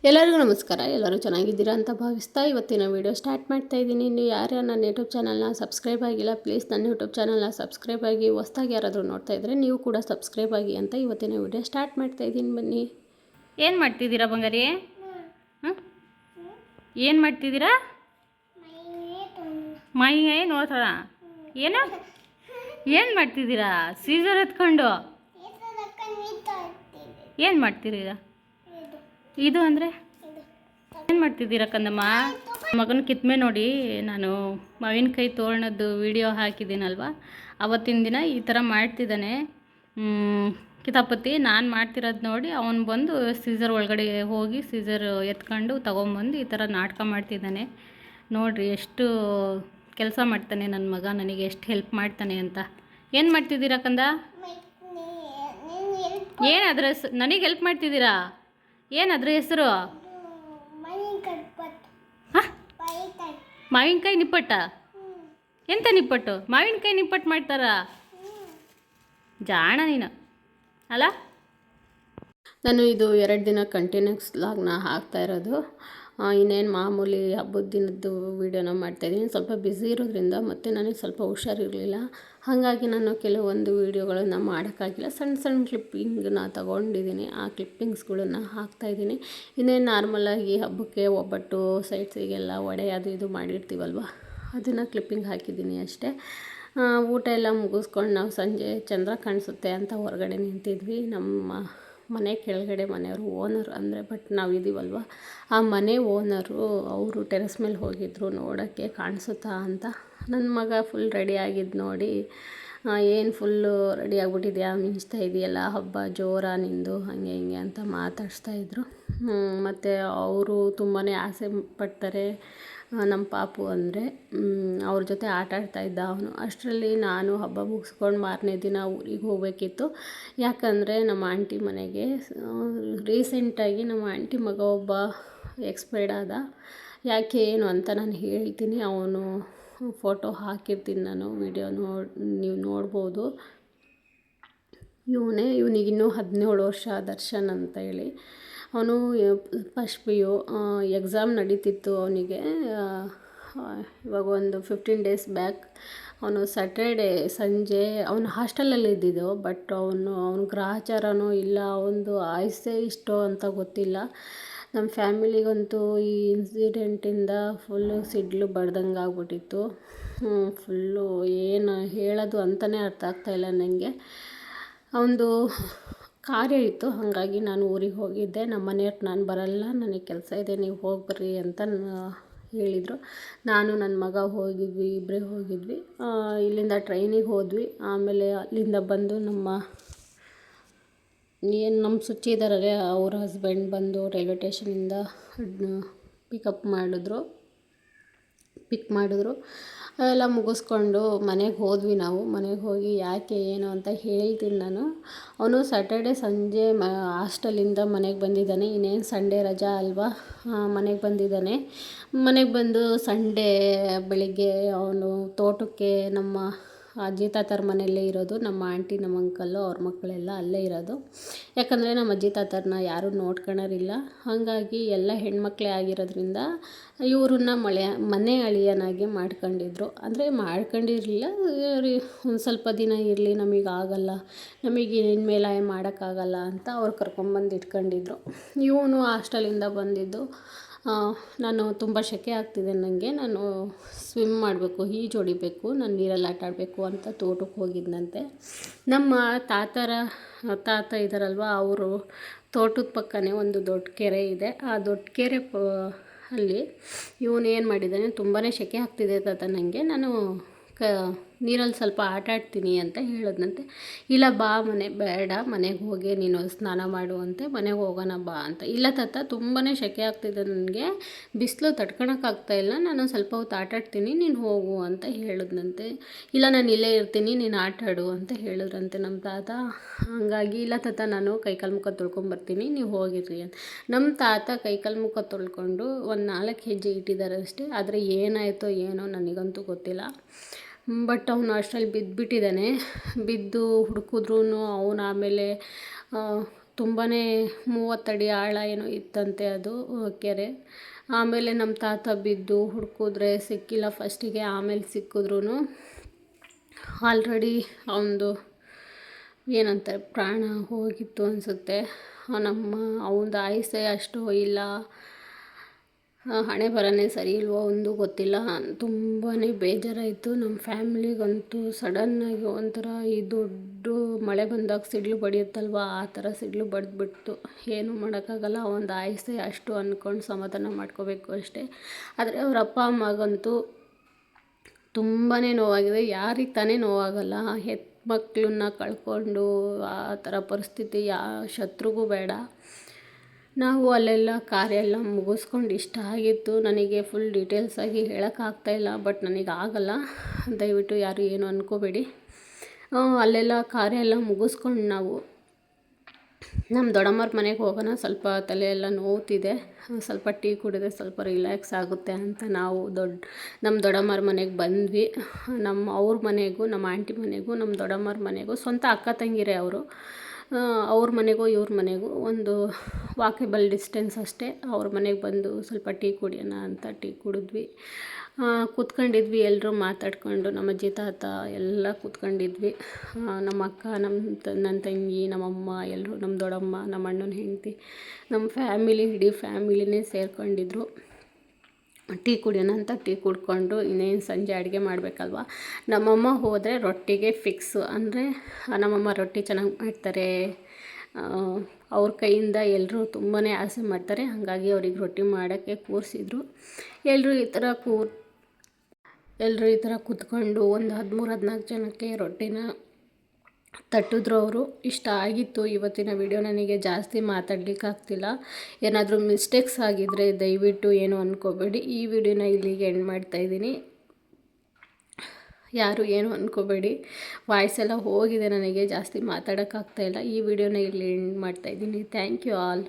ಎಲ್ಲರಿಗೂ ನಮಸ್ಕಾರ. ಎಲ್ಲರೂ ಚೆನ್ನಾಗಿದ್ದೀರಾ ಅಂತ ಭಾವಿಸ್ತಾ ಇವತ್ತಿನ ವೀಡಿಯೋ ಸ್ಟಾರ್ಟ್ ಮಾಡ್ತಾ ಇದ್ದೀನಿ. ನೀವು ಯಾರು ನನ್ನ ಯೂಟ್ಯೂಬ್ ಚಾನಲ್ನ ಸಬ್ಸ್ಕ್ರೈಬ್ ಆಗಿಲ್ಲ, ಪ್ಲೀಸ್ ನನ್ನ ಯೂಟ್ಯೂಬ್ ಚಾನಲ್ನ ಸಬ್ಸ್ಕ್ರೈಬ್ ಆಗಿ. ಹೊಸ್ದಾಗಿ ಯಾರಾದರೂ ನೋಡ್ತಾ ಇದ್ದರೆ ನೀವು ಕೂಡ ಸಬ್ಸ್ಕ್ರೈಬ್ ಆಗಿ ಅಂತ ಇವತ್ತಿನ ವೀಡಿಯೋ ಸ್ಟಾರ್ಟ್ ಮಾಡ್ತಾ ಇದ್ದೀನಿ. ಬನ್ನಿ. ಏನು ಮಾಡ್ತಿದ್ದೀರಾ ಬಂಗಾರಿ? ಹಾಂ, ಏನು ಮಾಡ್ತಿದ್ದೀರಾ? ಮೈ ನೋಡ್ತಾರ ಏನು ಮಾಡ್ತಿದ್ದೀರಾ? ಸೀಸರ್ ಎತ್ಕೊಂಡು ಏನು ಮಾಡ್ತಿದ್ದೀರಾ? ಇದು ಅಂದರೆ ಏನು ಮಾಡ್ತಿದ್ದೀರಾ ಕಂದಮ್ಮ? ಮಗನ ಕಿತ್ಮೆ ನೋಡಿ, ನಾನು ಮಾವಿನಕಾಯಿ ತೋರಣದ್ದು ವಿಡಿಯೋ ಹಾಕಿದ್ದೀನಲ್ವ, ಅವತ್ತಿನ ದಿನ ಈ ಥರ ಮಾಡ್ತಿದ್ದಾನೆ ಕಿತಾಪತಿ. ನಾನು ಮಾಡ್ತಿರೋದು ನೋಡಿ ಅವನು ಬಂದು ಸೀಸರ್ ಒಳಗಡೆ ಹೋಗಿ ಸೀಸರ್ ಎತ್ಕೊಂಡು ತೊಗೊಂಬಂದು ಈ ಥರ ನಾಟಕ ಮಾಡ್ತಿದ್ದಾನೆ. ನೋಡಿರಿ ಎಷ್ಟು ಕೆಲಸ ಮಾಡ್ತಾನೆ ನನ್ನ ಮಗ, ನನಗೆ ಎಷ್ಟು ಹೆಲ್ಪ್ ಮಾಡ್ತಾನೆ ಅಂತ. ಏನು ಮಾಡ್ತಿದ್ದೀರಾ ಕಂದ? ಏನಾದ್ರ ನನಗೆ ಹೆಲ್ಪ್ ಮಾಡ್ತಿದ್ದೀರಾ? ಏನಾದ್ರ ಹೆಸರು? ಮಾವಿನಕಾಯಿ ನಿಪ್ಪಟ್ಟ? ಎಂತ ನಿಪ್ಪಟ್ಟು? ಮಾವಿನಕಾಯಿ ನಿಪ್ಪಟ್ಟು ಮಾಡ್ತಾರಾ? ಜಾಣ ನೀನು ಅಲ್ಲ. ನಾನು ಇದು 2 ದಿನ ಕಂಟಿನ್ಯೂಸ್ ಲಾಗ್ನ ಹಾಕ್ತಾ ಇರೋದು. ಇನ್ನೇನು ಮಾಮೂಲಿ ಹಬ್ಬದ ದಿನದ್ದು ವೀಡಿಯೋನ ಮಾಡ್ತಾಯಿದ್ದೀನಿ. ಸ್ವಲ್ಪ ಬ್ಯುಸಿ ಇರೋದ್ರಿಂದ ಮತ್ತು ನನಗೆ ಸ್ವಲ್ಪ ಹುಷಾರಿರಲಿಲ್ಲ, ಹಾಗಾಗಿ ನಾನು ಕೆಲವೊಂದು ವೀಡಿಯೋಗಳನ್ನು ಮಾಡೋಕ್ಕಾಗಿಲ್ಲ. ಸಣ್ಣ ಸಣ್ಣ ಕ್ಲಿಪ್ಪಿಂಗನ್ನ ತೊಗೊಂಡಿದ್ದೀನಿ, ಆ ಕ್ಲಿಪ್ಪಿಂಗ್ಸ್ಗಳನ್ನು ಹಾಕ್ತಾಯಿದ್ದೀನಿ. ಇನ್ನೇನು ನಾರ್ಮಲಾಗಿ ಹಬ್ಬಕ್ಕೆ ಒಬ್ಬಟ್ಟು, ಸೈಡ್ಸಿಗೆಲ್ಲ ವಡೆ ಅದು ಇದು ಮಾಡಿರ್ತೀವಲ್ವ, ಅದನ್ನು ಕ್ಲಿಪ್ಪಿಂಗ್ ಹಾಕಿದ್ದೀನಿ ಅಷ್ಟೇ. ಊಟ ಎಲ್ಲ ಮುಗಿಸ್ಕೊಂಡು ನಾವು ಸಂಜೆ ಚಂದ್ರ ಕಾಣಿಸುತ್ತೆ ಅಂತ ಹೊರಗಡೆ ನಿಂತಿದ್ವಿ. ನಮ್ಮ ಮನೆ ಕೆಳಗಡೆ ಮನೆಯವರು ಓನರ್ ಅಂದರೆ, ಬಟ್ ನಾವಿದ್ದೀವಲ್ವ ಆ ಮನೆ ಓನರು ಅವರು ಟೆರೆಸ್ ಮೇಲೆ ಹೋಗಿದ್ದರು ನೋಡೋಕ್ಕೆ ಕಾಣಿಸುತ್ತಾ ಅಂತ. ನನ್ನ ಮಗ ಫುಲ್ ರೆಡಿ ಆಗಿದ್ದು ನೋಡಿ, ಏನು ಫುಲ್ಲು ರೆಡಿ ಆಗಿಬಿಟ್ಟಿದ್ಯಾ, ಮಿಂಚ್ತಾ ಇದೆಯಲ್ಲ, ಹಬ್ಬ ಜೋರ ನಿಂದು, ಹಾಗೆ ಹಿಂಗೆ ಅಂತ ಮಾತಾಡಿಸ್ತಾಯಿದ್ರು. ಮತ್ತು ಅವರು ತುಂಬಾ ಆಸೆ ಪಡ್ತಾರೆ ನಮ್ಮ ಪಾಪು ಅಂದರೆ. ಅವ್ರ ಜೊತೆ ಆಟ ಆಡ್ತಾಯಿದ್ದ ಅವನು. ಅಷ್ಟರಲ್ಲಿ ನಾನು ಹಬ್ಬ ಮುಗಿಸ್ಕೊಂಡು ಮಾರನೇ ದಿನ ಊರಿಗೆ ಹೋಗಬೇಕಿತ್ತು. ಯಾಕಂದರೆ ನಮ್ಮ ಆಂಟಿ ಮನೆಗೆ ರೀಸೆಂಟಾಗಿ ನಮ್ಮ ಆಂಟಿ ಮಗ ಒಬ್ಬ ಎಕ್ಸ್ಪೈರ್ಡ್ ಆದ. ಯಾಕೆ ಏನು ಅಂತ ನಾನು ಹೇಳ್ತೀನಿ. ಅವನು ಫೋಟೋ ಹಾಕಿರ್ತೀನಿ, ನಾನು ವಿಡಿಯೋ ನೀವು ನೋಡ್ಬೋದು. ಇವನಿಗಿನ್ನೂ 17 ವರ್ಷ, ದರ್ಶನ್ ಅಂತ ಹೇಳಿ. ಅವನು ಫಸ್ಟ್ PU ಎಕ್ಸಾಮ್ ನಡೀತಿತ್ತು ಅವನಿಗೆ. ಇವಾಗ ಒಂದು 15 ಡೇಸ್ ಬ್ಯಾಕ್ ಅವನು ಸ್ಯಾಟರ್ಡೇ ಸಂಜೆ ಅವನು ಹಾಸ್ಟೆಲಲ್ಲಿ ಇದ್ದಿದ್ದು. ಬಟ್ ಅವನು ಗ್ರಹಚಾರನೋ ಇಲ್ಲ, ಅವನದು ಆಯುಸ್ಸೇ ಇಷ್ಟೋ ಅಂತ ಗೊತ್ತಿಲ್ಲ. ನಮ್ಮ ಫ್ಯಾಮಿಲಿಗಂತೂ ಈ ಇನ್ಸಿಡೆಂಟಿಂದ ಫುಲ್ಲು ಸಿಡ್ಲು ಬಡ್ದಂಗೆ ಆಗ್ಬಿಟ್ಟಿತ್ತು. ಫುಲ್ಲು ಏನು ಹೇಳೋದು ಅಂತಲೇ ಅರ್ಥ ಆಗ್ತಾಯಿಲ್ಲ ನನಗೆ. ಅವನದು ಕಾರ್ಯ ಇತ್ತು, ಹಾಗಾಗಿ ನಾನು ಊರಿಗೆ ಹೋಗಿದ್ದೆ. ನಮ್ಮ ಮನೆಯವ್ರು ನಾನು ಬರಲ್ಲ, ನನಗೆ ಕೆಲಸ ಇದೆ, ನೀವು ಹೋಗಿ ಬರ್ರಿ ಅಂತ ಹೇಳಿದರು. ನಾನು ನನ್ನ ಮಗ ಹೋಗಿದ್ವಿ, ಇಬ್ಬರೇ ಹೋಗಿದ್ವಿ. ಇಲ್ಲಿಂದ ಟ್ರೈನಿಗೆ ಹೋದ್ವಿ. ಆಮೇಲೆ ಅಲ್ಲಿಂದ ಬಂದು ನಮ್ಮ ಸುಚ್ಚಿ ಇದ್ದಾರಲ್ಲ, ಅವ್ರ ಹಸ್ಬೆಂಡ್ ಬಂದು ರೈಲ್ವೆ ಸ್ಟೇಷನಿಂದ ಪಿಕ್ ಮಾಡಿದ್ರು. ಎಲ್ಲ ಮುಗಿಸ್ಕೊಂಡು ಮನೆಗೆ ಹೋದ್ವಿ ನಾವು. ಮನೆಗೆ ಹೋಗಿ ಯಾಕೆ ಏನು ಅಂತ ಹೇಳ್ತೀನಿ ನಾನು. ಅವನು ಸ್ಯಾಟರ್ಡೇ ಸಂಜೆ ಹಾಸ್ಟೆಲಿಂದ ಮನೆಗೆ ಬಂದಿದ್ದಾನೆ. ಇನ್ನೇನು ಸಂಡೇ ರಜಾ ಅಲ್ವಾ, ಮನೆಗೆ ಬಂದಿದ್ದಾನೆ. ಮನೆಗೆ ಬಂದು ಸಂಡೇ ಬೆಳಿಗ್ಗೆ ಅವನು ತೋಟಕ್ಕೆ, ನಮ್ಮ ಅಜ್ಜಿ ತಾತರ ಮನೆಯಲ್ಲೇ ಇರೋದು. ನಮ್ಮ ಆಂಟಿ, ನಮ್ಮ ಅಂಕಲ್ಲು, ಅವ್ರ ಮಕ್ಕಳೆಲ್ಲ ಅಲ್ಲೇ ಇರೋದು. ಯಾಕಂದರೆ ನಮ್ಮ ಅಜ್ಜಿ ತಾತರನ್ನ ಯಾರೂ ನೋಡ್ಕೊಳ್ಳೋರಿಲ್ಲ, ಹಾಗಾಗಿ ಎಲ್ಲ ಹೆಣ್ಮಕ್ಳೇ ಆಗಿರೋದ್ರಿಂದ ಇವ್ರನ್ನ ಮನೆ ಅಳಿಯನಾಗಿ ಮಾಡ್ಕೊಂಡಿದ್ರು. ಅಂದರೆ ಮಾಡ್ಕೊಂಡಿರಲಿಲ್ಲ, ಒಂದು ಸ್ವಲ್ಪ ದಿನ ಇರಲಿ, ನಮಗಾಗಲ್ಲ, ನಮಗೆ ಇನ್ಮೇಲೆ ಮಾಡೋಕ್ಕಾಗಲ್ಲ ಅಂತ ಅವ್ರು ಕರ್ಕೊಂಬಂದು ಇಟ್ಕೊಂಡಿದ್ರು. ಇವನು ಹಾಸ್ಟೆಲಿಂದ ಬಂದಿದ್ದು, ನಾನು ತುಂಬ ಸೆಕೆ ಆಗ್ತಿದೆ ನನಗೆ, ನಾನು ಸ್ವಿಮ್ ಮಾಡಬೇಕು, ಈಜು ಹೊಡಿಬೇಕು, ನಾನು ನೀರಲ್ಲಿ ಆಟ ಆಡಬೇಕು ಅಂತ ತೋಟಕ್ಕೆ ಹೋಗಿದ್ದಂತೆ. ನಮ್ಮ ತಾತ ಇದ್ದಾರಲ್ವ, ಅವರು ತೋಟದ ಪಕ್ಕನೇ ಒಂದು ದೊಡ್ಡ ಕೆರೆ ಇದೆ. ಆ ದೊಡ್ಡ ಕೆರೆ ಅಲ್ಲಿ ಇವನು ಏನು ಮಾಡಿದ್ದಾನೆ, ತುಂಬಾ ಸೆಕೆ ಆಗ್ತಿದೆ ತಾತ ನನಗೆ, ನಾನು ನೀರಲ್ಲಿ ಸ್ವಲ್ಪ ಆಟ ಆಡ್ತೀನಿ ಅಂತ ಹೇಳಿದ್ನಂತೆ. ಇಲ್ಲ ಬಾ, ಬೇಡ, ಮನೆಗೆ ಹೋಗಿ ನೀನು ಸ್ನಾನ ಮಾಡುವಂತೆ, ಮನೆಗೆ ಹೋಗೋಣ ಬಾ ಅಂತ. ಇಲ್ಲ ತಾತ, ತುಂಬಾ ಸೆಕೆ ಆಗ್ತಿದೆ ನನಗೆ, ಬಿಸಿಲು ತಡ್ಕೊಳಕ್ಕಾಗ್ತಾಯಿಲ್ಲ, ನಾನು ಸ್ವಲ್ಪ ಹೊತ್ತು ಆಟ ಆಡ್ತೀನಿ, ನೀನು ಹೋಗು ಅಂತ ಹೇಳಿದ್ನಂತೆ. ಇಲ್ಲ, ನಾನು ಇಲ್ಲೇ ಇರ್ತೀನಿ, ನೀನು ಆಟ ಆಡು ಅಂತ ಹೇಳಿದ್ರಂತೆ ನಮ್ಮ ತಾತ. ಹಾಗಾಗಿ ಇಲ್ಲ ತಾತ, ನಾನು ಕೈಕಾಲು ಮುಖ ತೊಳ್ಕೊಂಬರ್ತೀನಿ, ನೀವು ಹೋಗಿರ್ರಿ ಅಂತ. ನಮ್ಮ ತಾತ ಕೈಕಾಲು ಮುಖ ತೊಳ್ಕೊಂಡು ಒಂದು 4 ಹೆಜ್ಜೆ ಇಟ್ಟಿದ್ದಾರೆ ಅಷ್ಟೇ. ಆದರೆ ಏನಾಯಿತೋ ಏನೋ ನನಗಂತೂ ಗೊತ್ತಿಲ್ಲ. ಬಟ್ ಅವನು ಅಷ್ಟರಲ್ಲಿ ಬಿದ್ದುಬಿಟ್ಟಿದ್ದಾನೆ. ಬಿದ್ದು ಹುಡುಕಿದ್ರೂ ಅವನು ಆಮೇಲೆ ತುಂಬಾ 30 ಅಡಿ ಆಳ ಏನೋ ಇತ್ತಂತೆ ಅದು ಕೆರೆ. ಆಮೇಲೆ ನಮ್ಮ ತಾತ ಬಿದ್ದು ಹುಡುಕಿದ್ರೆ ಸಿಕ್ಕಿಲ್ಲ ಫಸ್ಟಿಗೆ, ಆಮೇಲೆ ಸಿಕ್ಕಿದ್ರೂ ಆಲ್ರೆಡಿ ಅವನದು ಏನಂತಾರೆ ಪ್ರಾಣ ಹೋಗಿತ್ತು ಅನಿಸುತ್ತೆ. ಅವನದು ಆಯುಸ್ಸೇ ಅಷ್ಟು ಇಲ್ಲ, ಹಣೆ ಬರನೇ ಸರಿ ಇಲ್ವೋ ಒಂದು ಗೊತ್ತಿಲ್ಲ. ತುಂಬಾ ಬೇಜಾರಾಯಿತು ನಮ್ಮ ಫ್ಯಾಮ್ಲಿಗಂತೂ. ಸಡನ್ನಾಗಿ ಒಂಥರ ಈ ದೊಡ್ಡ ಮಳೆ ಬಂದಾಗ ಸಿಡ್ಲು ಬಡಿಯುತ್ತಲ್ವ, ಆ ಥರ ಸಿಡ್ಲು ಬಡಿದ್ಬಿಡ್ತು. ಏನೂ ಮಾಡೋಕ್ಕಾಗಲ್ಲ, ಒಂದು ಆಯುಸ್ಸೇ ಅಷ್ಟು ಅಂದ್ಕೊಂಡು ಸಮಾಧಾನ ಮಾಡ್ಕೋಬೇಕು ಅಷ್ಟೇ. ಆದರೆ ಅವ್ರ ಅಪ್ಪ ಅಮ್ಮಗಂತೂ ತುಂಬಾ ನೋವಾಗಿದೆ. ಯಾರಿಗೆ ತಾನೇ ನೋವಾಗಲ್ಲ? ಹೆಣ್ಮಕ್ಳನ್ನ ಕಳ್ಕೊಂಡು ಆ ಥರ ಪರಿಸ್ಥಿತಿ ಶತ್ರುಗೂ ಬೇಡ. ನಾವು ಅಲ್ಲೆಲ್ಲ ಕಾರ್ಯ ಎಲ್ಲ ಮುಗಿಸ್ಕೊಂಡು ಇಷ್ಟ ಆಗಿತ್ತು. ನನಗೆ ಫುಲ್ ಡೀಟೇಲ್ಸಾಗಿ ಹೇಳೋಕ್ಕಾಗ್ತಾಯಿಲ್ಲ, ಬಟ್ ನನಗಾಗಲ್ಲ, ದಯವಿಟ್ಟು ಯಾರು ಏನು ಅಂದ್ಕೋಬೇಡಿ. ಅಲ್ಲೆಲ್ಲ ಕಾರ್ಯ ಎಲ್ಲ ಮುಗಿಸ್ಕೊಂಡು ನಾವು ನಮ್ಮ ದೊಡ್ಡಮ್ಮವ್ರ ಮನೆಗೆ ಹೋಗೋಣ, ಸ್ವಲ್ಪ ತಲೆ ಎಲ್ಲ ನೋವ್ತಿದೆ, ಸ್ವಲ್ಪ ಟೀ ಕುಡಿದ್ರೆ ಸ್ವಲ್ಪ ರಿಲ್ಯಾಕ್ಸ್ ಆಗುತ್ತೆ ಅಂತ ನಾವು ನಮ್ಮ ದೊಡ್ಡಮ್ಮವ್ರ ಮನೆಗೆ ಬಂದ್ವಿ. ಅವ್ರ ಮನೆಗೂ, ನಮ್ಮ ಆಂಟಿ ಮನೆಗೂ, ನಮ್ಮ ದೊಡ್ಡಮ್ಮವ್ರ ಮನೆಗೂ, ಸ್ವಂತ ಅಕ್ಕ ತಂಗಿರೇ ಅವರು. ಅವ್ರ ಮನೆಗೂ ಇವ್ರ ಮನೆಗೂ ಒಂದು ವಾಕೇಬಲ್ ಡಿಸ್ಟೆನ್ಸ್ ಅಷ್ಟೇ. ಅವ್ರ ಮನೆಗೆ ಬಂದು ಸ್ವಲ್ಪ ಟೀ ಕುಡಿಯೋಣ ಅಂತ ಟೀ ಕುಡಿದ್ವಿ. ಕೂತ್ಕೊಂಡಿದ್ವಿ ಎಲ್ಲರೂ ಮಾತಾಡ್ಕೊಂಡು, ನಮ್ಮ ಅಜ್ಜಿ ತಾತ ಎಲ್ಲ ಕೂತ್ಕೊಂಡಿದ್ವಿ. ನಮ್ಮ ಅಕ್ಕ, ನನ್ನ ತಂಗಿ, ನಮ್ಮಮ್ಮ ಎಲ್ಲರೂ, ನಮ್ಮ ದೊಡ್ಡಮ್ಮ, ನಮ್ಮ ಅಣ್ಣನ ಹೆಂಡತಿ, ನಮ್ಮ ಫ್ಯಾಮಿಲಿ, ಇಡೀ ಫ್ಯಾಮಿಲಿನೇ ಸೇರ್ಕೊಂಡಿದ್ರು. ಟೀ ಕುಡಿಯೋಣ ಅಂತ ಟೀ ಕುಡ್ಕೊಂಡು ಇನ್ನೇನು ಸಂಜೆ ಅಡುಗೆ ಮಾಡಬೇಕಲ್ವ. ನಮ್ಮಮ್ಮ ಹೋದರೆ ರೊಟ್ಟಿಗೆ ಫಿಕ್ಸು. ಅಂದರೆ ನಮ್ಮಮ್ಮ ರೊಟ್ಟಿ ಚೆನ್ನಾಗಿ ಮಾಡ್ತಾರೆ, ಅವ್ರ ಕೈಯಿಂದ ಎಲ್ಲರೂ ತುಂಬಾ ಆಸೆ ಮಾಡ್ತಾರೆ. ಹಾಗಾಗಿ ಅವ್ರಿಗೆ ರೊಟ್ಟಿ ಮಾಡೋಕ್ಕೆ ಕೂರಿಸಿದ್ರು. ಎಲ್ಲರೂ ಈ ಥರ ಕೂತ್ಕೊಂಡು ಒಂದು 13-14 ಜನಕ್ಕೆ ರೊಟ್ಟಿನ ತಟ್ಟಿದ್ರು ಅವರು. ಇಷ್ಟ ಆಗಿತ್ತು ಇವತ್ತಿನ ವಿಡಿಯೋ. ನನಗೆ ಜಾಸ್ತಿ ಮಾತಾಡಲಿಕ್ಕಾಗ್ತಿಲ್ಲ. ಏನಾದರೂ ಮಿಸ್ಟೇಕ್ಸ್ ಆಗಿದ್ದರೆ ದಯವಿಟ್ಟು ಏನು ಅಂದ್ಕೋಬೇಡಿ. ಈ ವಿಡಿಯೋನ ಇಲ್ಲಿಗೆ ಎಂಡ್ ಮಾಡ್ತಾಯಿದ್ದೀನಿ. ಯಾರು ಏನು ಅಂದ್ಕೋಬೇಡಿ, ವಾಯ್ಸ್ ಎಲ್ಲ ಹೋಗಿದೆ, ನನಗೆ ಜಾಸ್ತಿ ಮಾತಾಡೋಕ್ಕಾಗ್ತಾಯಿಲ್ಲ. ಈ ವಿಡಿಯೋನ ಇಲ್ಲಿ ಎಂಡ್ ಮಾಡ್ತಾಯಿದ್ದೀನಿ. Thank you all.